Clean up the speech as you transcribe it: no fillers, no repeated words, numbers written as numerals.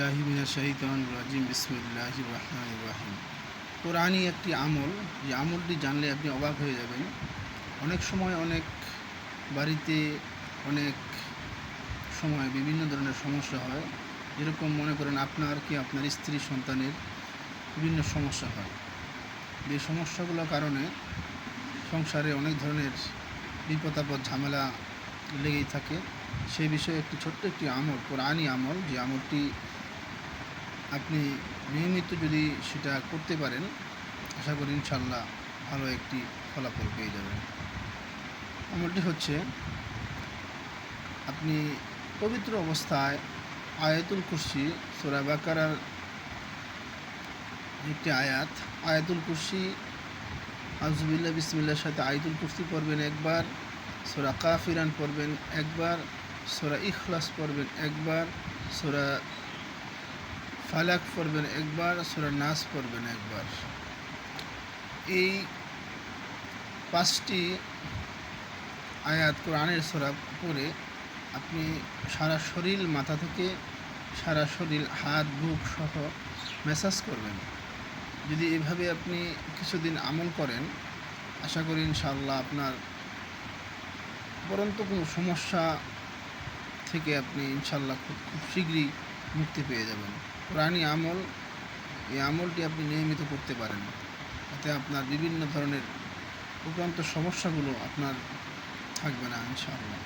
বিল্লাহি মিনাশ শাইতানির রাজিম বিসমিল্লাহির রহমানির রহিম। কোরআনই একটি আমল, যে আমলটি জানলে আপনি অবাক হয়ে যাবেন। অনেক সময় অনেক বাড়িতে অনেক সময় বিভিন্ন ধরনের সমস্যা হয়। যেরকম মনে করেন আপনার স্ত্রী সন্তানের বিভিন্ন সমস্যা হয়। যে সমস্যাগুলোর কারণে সংসারে অনেক ধরনের বিপদ আপদ ঝামেলা লেগেই থাকে। সেই বিষয়ে ছোট্ট একটি আমল, কোরআনই আমল, যে আমলটি আপনি নিয়মিত যদি সেটা করতে পারেন, আশা করি ইনশাল্লাহ ভালো একটি ফলাফল পেয়ে যাবেন। আমলটি হচ্ছে, আপনি পবিত্র অবস্থায় আয়াতুল কুরসি, সূরা বাকারার একটি আয়াতুল কুরসি, আউযুবিল্লাহি বিসমিল্লাহর সাথে আয়াতুল কুরসি পড়বেন একবার, সূরা কাফিরান পড়বেন একবার, সূরা ইখলাস পড়বেন একবার, সূরা ফালাক পড়বেন একবার, সূরা নাস পড়বেন একবার। এই 5টি আয়াত কোরআনের সূরা পড়ে আপনি সারা শরীর, মাথা থেকে সারা শরীর, হাত বুক সহ ম্যাসাজ করবেন। যদি এভাবে আপনি কিছুদিন আমল করেন, আশা করি ইনশাআল্লাহ আপনার উপরন্তু কোনো সমস্যা থেকে আপনি ইনশাআল্লাহ খুব শীঘ্রই মুক্তি পেয়ে যাবেন। কোরআনি আমল, এই আমলটি আপনি নিয়মিত করতে পারেন, এতে আপনার বিভিন্ন ধরনের উপরন্ত সমস্যাগুলো আপনার থাকবে না ইনশাআল্লাহ।